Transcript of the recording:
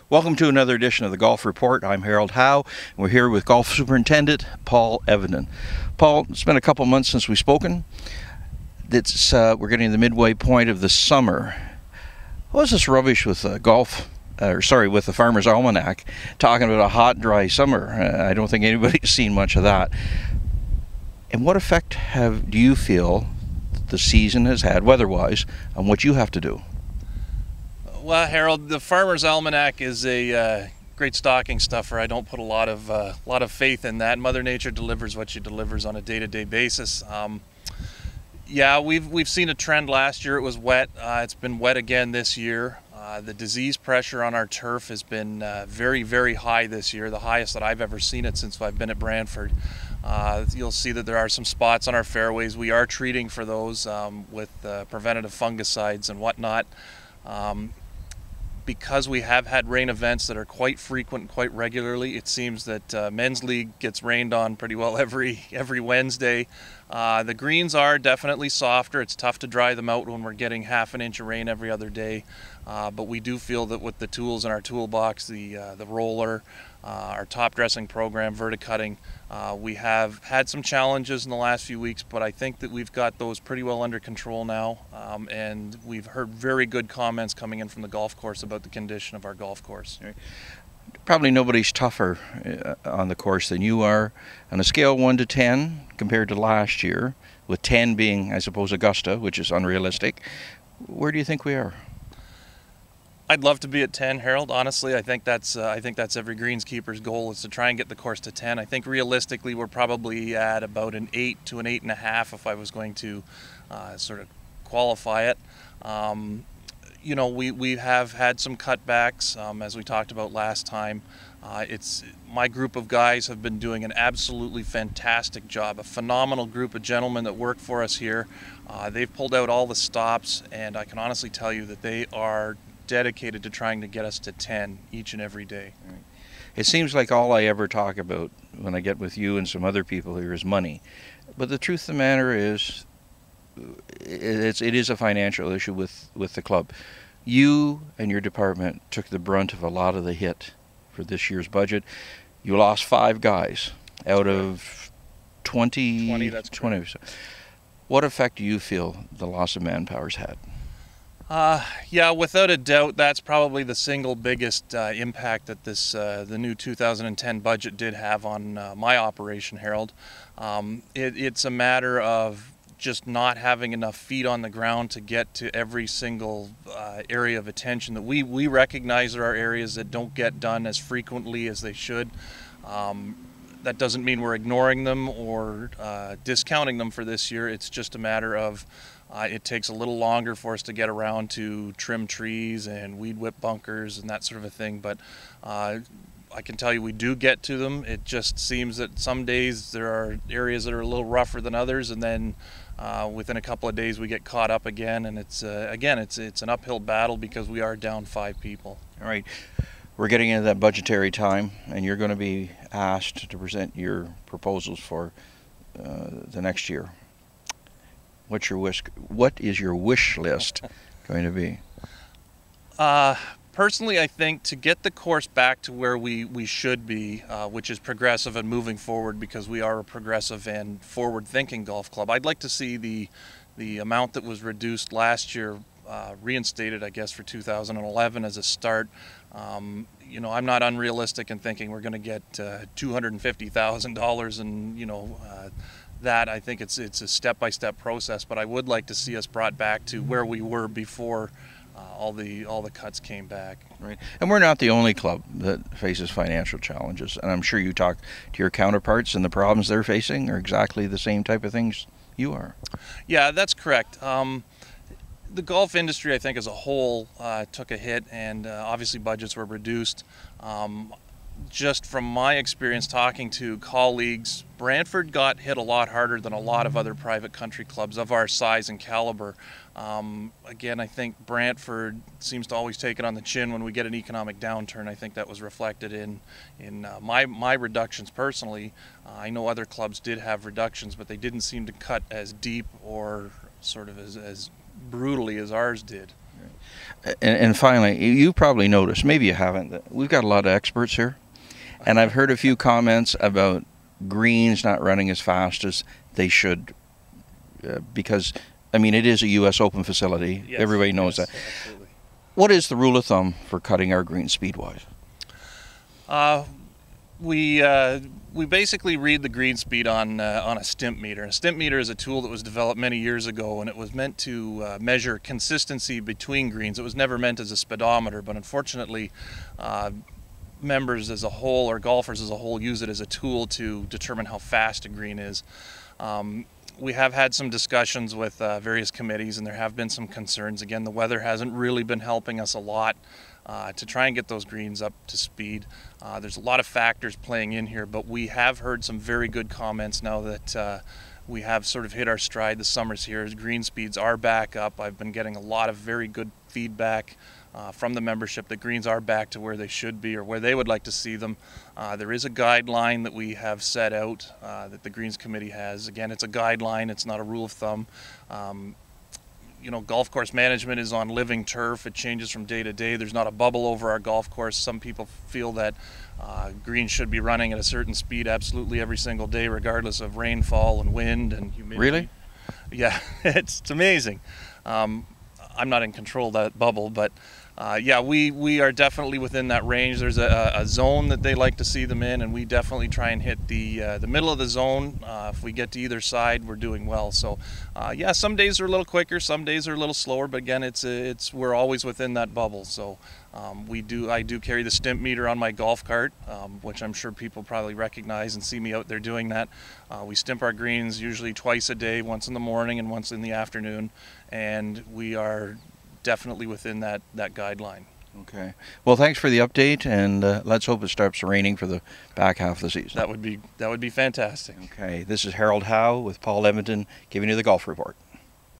Welcome to another edition of the Golf Report. I'm Harold Howe, and we're here with Golf Superintendent Paul Evenden. Paul, it's been a couple months since we've spoken. We're getting to the midway point of the summer. What was this rubbish with with the Farmer's Almanac, talking about a hot, dry summer? I don't think anybody's seen much of that. And what effect do you feel the season has had, weather-wise, on what you have to do? Well, Harold, the Farmer's Almanac is a great stocking stuffer. I don't put a lot of faith in that. Mother Nature delivers what she delivers on a day-to-day basis. Yeah, we've seen a trend. Last year it was wet. It's been wet again this year. The disease pressure on our turf has been very, very high this year, the highest that I've ever seen it since I've been at Brantford. You'll see that there are some spots on our fairways. We are treating for those with preventative fungicides and whatnot. Because we have had rain events that are quite frequent, quite regularly, it seems that Men's League gets rained on pretty well every Wednesday. The greens are definitely softer. It's tough to dry them out when we're getting half an inch of rain every other day. But we do feel that with the tools in our toolbox, the roller, our top dressing program, verticutting, we have had some challenges in the last few weeks, but I think that we've got those pretty well under control now. And we've heard very good comments coming in from the golf course about the condition of our golf course. Probably nobody's tougher on the course than you are. On a scale of 1 to 10 compared to last year, with 10 being, I suppose, Augusta, which is unrealistic, where do you think we are? I'd love to be at 10, Harold. Honestly, I think that's every greenskeeper's goal, is to try and get the course to 10. I think realistically we're probably at about an 8 to an 8.5 if I was going to sort of qualify it. We have had some cutbacks, as we talked about last time. My group of guys have been doing an absolutely fantastic job, a phenomenal group of gentlemen that work for us here. They've pulled out all the stops, and I can honestly tell you that they are dedicated to trying to get us to 10 each and every day. Right. It seems like all I ever talk about when I get with you and some other people here is money. But the truth of the matter is, it is a financial issue with the club. You and your department took the brunt of a lot of the hit for this year's budget. You lost 5 guys out of 20. 20, that's 20. What effect do you feel the loss of manpower's had? Yeah, without a doubt, that's probably the single biggest impact that the new 2010 budget did have on my operation, Harold. It's a matter of just not having enough feet on the ground to get to every single area of attention that we recognize there are areas that don't get done as frequently as they should. That doesn't mean we're ignoring them or discounting them for this year. It's just a matter of it takes a little longer for us to get around to trim trees and weed whip bunkers and that sort of a thing. But I can tell you we do get to them. It just seems that some days there are areas that are a little rougher than others, and then within a couple of days we get caught up again. And it's an uphill battle because we are down 5 people. All right. We're getting into that budgetary time, and you're going to be asked to present your proposals for the next year. What is your wish list going to be? Personally, I think to get the course back to where we should be, which is progressive and moving forward, because we are a progressive and forward-thinking golf club, I'd like to see the amount that was reduced last year reinstated, I guess, for 2011 as a start. I'm not unrealistic in thinking we're going to get $250,000 and that. I think it's a step-by-step process, but I would like to see us brought back to where we were before all the cuts came back. Right. And we're not the only club that faces financial challenges, and I'm sure you talk to your counterparts, and the problems they're facing are exactly the same type of things you are. Yeah, that's correct. The golf industry, I think, as a whole took a hit, and obviously budgets were reduced. Just from my experience talking to colleagues, Brantford got hit a lot harder than a lot of other private country clubs of our size and caliber. Again, I think Brantford seems to always take it on the chin when we get an economic downturn. I think that was reflected in my reductions personally. I know other clubs did have reductions, but they didn't seem to cut as deep or sort of as brutally as ours did. And finally, you probably noticed, maybe you haven't, that we've got a lot of experts here. And I've heard a few comments about greens not running as fast as they should because, I mean, it is a U.S. Open facility. Yes, everybody knows that. Absolutely. What is the rule of thumb for cutting our greens speed-wise? We basically read the green speed on a stimp meter. A stimp meter is a tool that was developed many years ago, and it was meant to measure consistency between greens. It was never meant as a speedometer, but unfortunately, members as a whole, or golfers as a whole, use it as a tool to determine how fast a green is. We have had some discussions with various committees, and there have been some concerns. Again, the weather hasn't really been helping us a lot to try and get those greens up to speed. There's a lot of factors playing in here, but we have heard some very good comments now that we have sort of hit our stride. The summer's here. Green speeds are back up. I've been getting a lot of very good feedback from the membership that greens are back to where they should be or where they would like to see them. There is a guideline that we have set out that the Greens Committee has. Again, it's a guideline, it's not a rule of thumb. You know, golf course management is on living turf. It changes from day to day. There's not a bubble over our golf course. Some people feel that greens should be running at a certain speed absolutely every single day, regardless of rainfall and wind and humidity. Really? Yeah, it's amazing. I'm not in control of that bubble, but yeah, we are definitely within that range. There's a zone that they like to see them in, and we definitely try and hit the middle of the zone. If we get to either side, we're doing well. So yeah, some days are a little quicker, some days are a little slower, but again, we're always within that bubble. So I do carry the stimp meter on my golf cart, which I'm sure people probably recognize and see me out there doing that. We stimp our greens usually twice a day, once in the morning and once in the afternoon, and we are definitely within that guideline. Okay. Well, thanks for the update, and let's hope it starts raining for the back half of the season. That would be fantastic. Okay. This is Harold Howe with Paul Edmonton giving you the Golf Report.